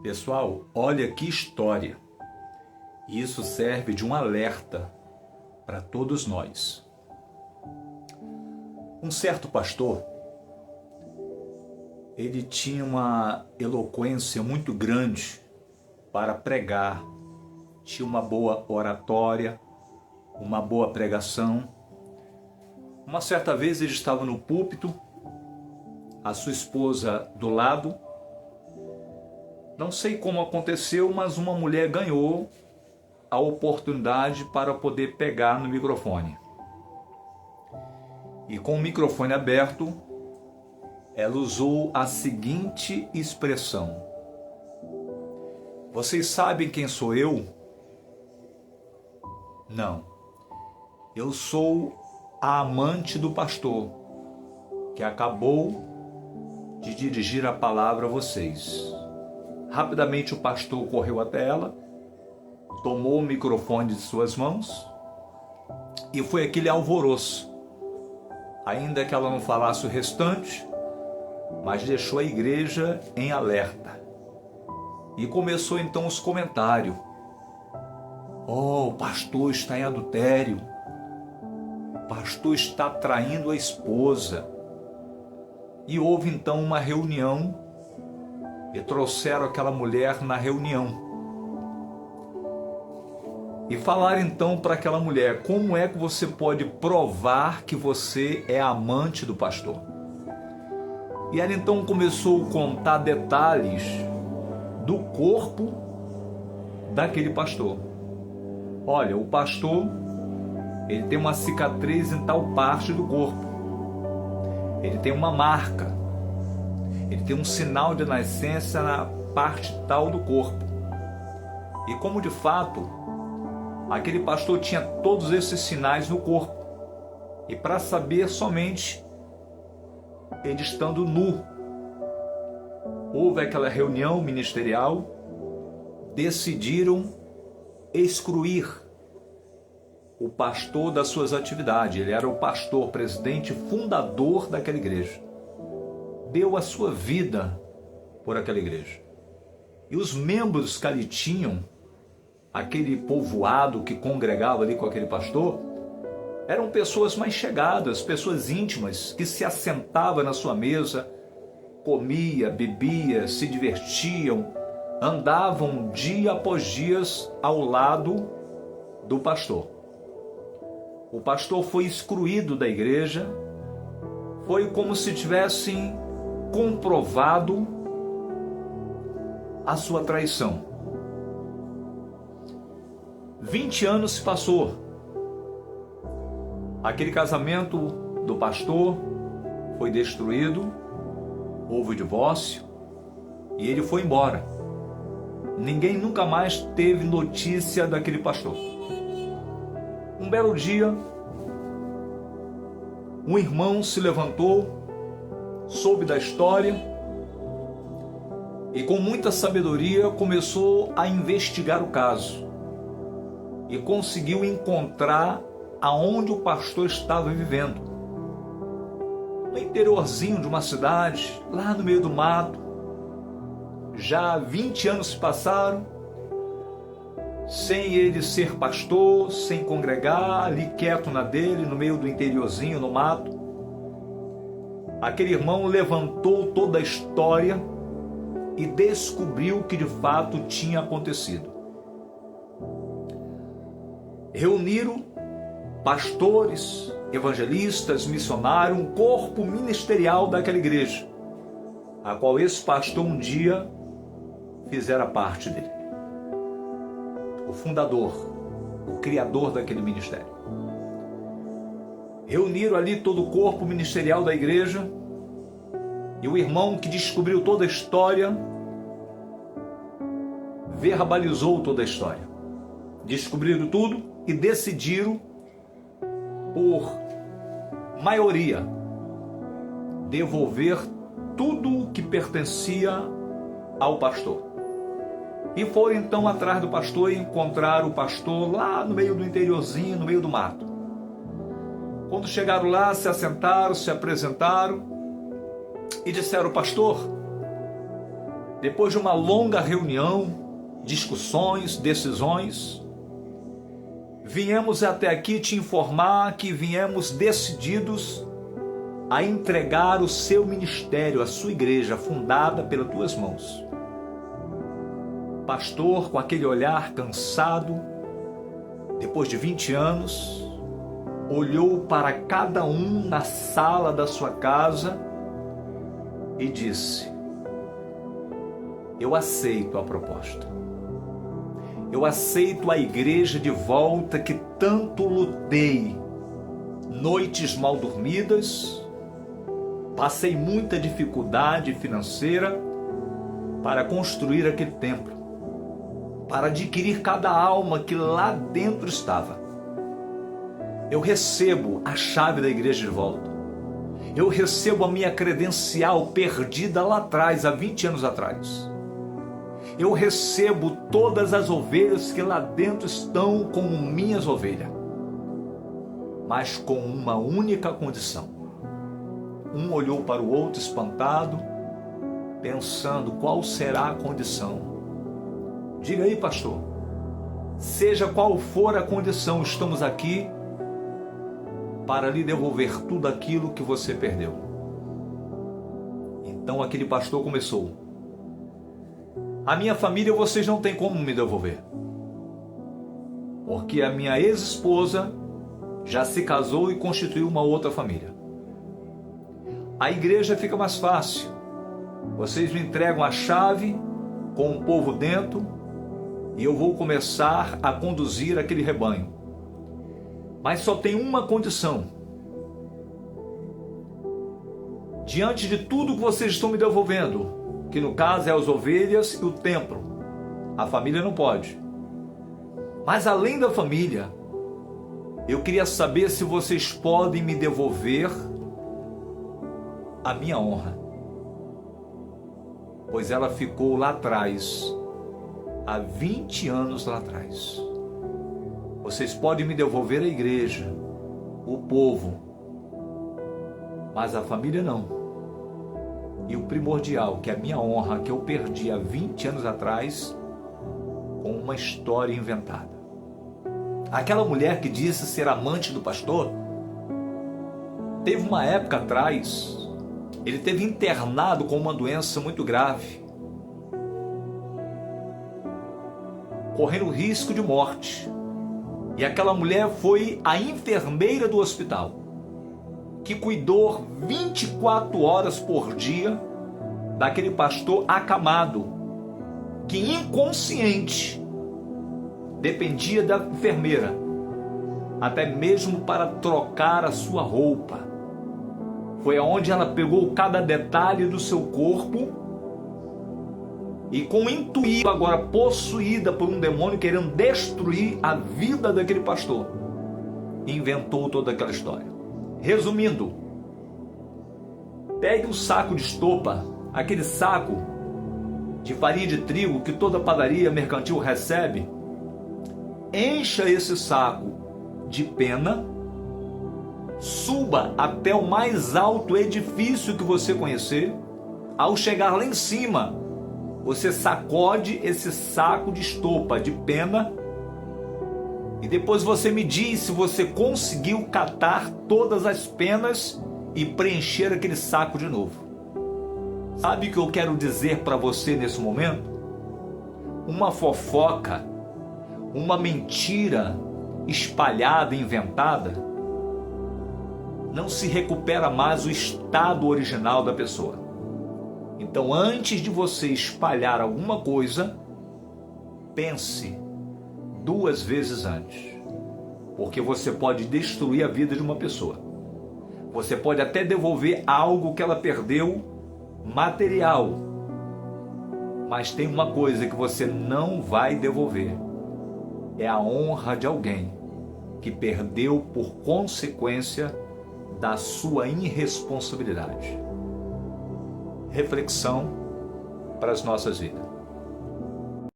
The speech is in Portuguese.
Pessoal, olha que história. Isso serve de um alerta para todos nós. Um certo pastor, ele tinha uma eloquência muito grande para pregar. Tinha uma boa oratória, uma boa pregação. Uma certa vez ele estava no púlpito, a sua esposa do lado. Não sei como aconteceu, mas uma mulher ganhou a oportunidade para poder pegar no microfone. E com o microfone aberto, ela usou a seguinte expressão: "Vocês sabem quem sou eu? Não. Eu sou a amante do pastor, que acabou de dirigir a palavra a vocês." Rapidamente o pastor correu até ela, tomou o microfone de suas mãos e foi aquele alvoroço. Ainda que ela não falasse o restante, mas deixou a igreja em alerta. E começou então os comentários. "Oh, o pastor está em adultério. O pastor está traindo a esposa." E houve então uma reunião e trouxeram aquela mulher na reunião. E falaram então para aquela mulher: "Como é que você pode provar que você é amante do pastor?" E ela então começou a contar detalhes do corpo daquele pastor. "Olha, o pastor, ele tem uma cicatriz em tal parte do corpo. Ele tem uma marca. Ele tem um sinal de nascença na parte tal do corpo." E como de fato, aquele pastor tinha todos esses sinais no corpo. E para saber somente ele estando nu, houve aquela reunião ministerial, decidiram excluir o pastor das suas atividades. Ele era o pastor, presidente, fundador daquela igreja. Deu a sua vida por aquela igreja. E os membros que ali tinham, aquele povoado que congregava ali com aquele pastor, eram pessoas mais chegadas, pessoas íntimas, que se assentavam na sua mesa, comia, bebia, se divertiam, andavam dia após dia ao lado do pastor. O pastor foi excluído da igreja, foi como se tivessem comprovado a sua traição. 20 anos se passou. Aquele casamento do pastor foi destruído, houve divórcio e ele foi embora. Ninguém nunca mais teve notícia daquele pastor. Um belo dia, um irmão se levantou, soube da história e com muita sabedoria começou a investigar o caso e conseguiu encontrar aonde o pastor estava vivendo. No interiorzinho de uma cidade, lá no meio do mato. Já 20 anos se passaram sem ele ser pastor, sem congregar, ali quieto na dele, no meio do interiorzinho, no mato. Aquele irmão levantou toda a história e descobriu o que de fato tinha acontecido. Reuniram pastores, evangelistas, missionários, um corpo ministerial daquela igreja, a qual esse pastor um dia fizera parte dele. O fundador, o criador daquele ministério. Reuniram ali todo o corpo ministerial da igreja e o irmão que descobriu toda a história verbalizou toda a história. Descobriram tudo e decidiram, por maioria, devolver tudo o que pertencia ao pastor. E foram então atrás do pastor e encontraram o pastor lá no meio do interiorzinho, no meio do mato. Quando chegaram lá, se assentaram, se apresentaram e disseram: "Pastor, Depois de uma longa reunião, discussões, decisões, viemos até aqui te informar que viemos decididos a entregar o seu ministério, a sua igreja, fundada pelas tuas mãos. Pastor, com aquele olhar cansado, depois de 20 anos, olhou para cada um na sala da sua casa e disse: eu aceito a proposta. Eu aceito a igreja de volta que tanto lutei. Noites mal dormidas, passei muita dificuldade financeira para construir aquele templo, para adquirir cada alma que lá dentro estava. Eu recebo a chave da igreja de volta. Eu recebo a minha credencial perdida lá atrás, há 20 anos atrás. Eu recebo todas as ovelhas que lá dentro estão como minhas ovelhas, mas com uma única condição. Um olhou para o outro espantado, pensando qual será a condição. Diga aí, pastor, seja qual for a condição, estamos aqui para lhe devolver tudo aquilo que você perdeu. Então aquele pastor começou: a minha família vocês não têm como me devolver, porque a minha ex-esposa já se casou e constituiu uma outra família. A igreja fica mais fácil. Vocês me entregam a chave com o povo dentro e eu vou começar a conduzir aquele rebanho. Mas só tem uma condição. Diante de tudo que vocês estão me devolvendo, que no caso é as ovelhas e o templo, a família não pode. Mas além da família, eu queria saber se vocês podem me devolver a minha honra, pois ela ficou lá atrás, há 20 anos lá atrás. Vocês podem me devolver a igreja, o povo, mas a família não. E o primordial, que é a minha honra, que eu perdi há 20 anos atrás, com uma história inventada. Aquela mulher que disse ser amante do pastor, teve uma época atrás, ele teve internado com uma doença muito grave, correndo risco de morte. E aquela mulher foi a enfermeira do hospital, que cuidou 24 horas por dia daquele pastor acamado, que inconsciente dependia da enfermeira, até mesmo para trocar a sua roupa. Foi aonde ela pegou cada detalhe do seu corpo e, com intuito, agora possuída por um demônio querendo destruir a vida daquele pastor, inventou toda aquela história. Resumindo, pegue um saco de estopa, aquele saco de farinha de trigo que toda padaria mercantil recebe, encha esse saco de pena, suba até o mais alto edifício que você conhecer. Ao chegar lá em cima, você sacode esse saco de estopa, de pena, e depois você me diz se você conseguiu catar todas as penas e preencher aquele saco de novo. Sabe o que eu quero dizer para você nesse momento? Uma fofoca, uma mentira espalhada, inventada, não se recupera mais o estado original da pessoa. Então, antes de você espalhar alguma coisa, pense 2 vezes antes, porque você pode destruir a vida de uma pessoa. Você pode até devolver algo que ela perdeu, material, mas tem uma coisa que você não vai devolver: é a honra de alguém que perdeu por consequência da sua irresponsabilidade. Reflexão para as nossas vidas.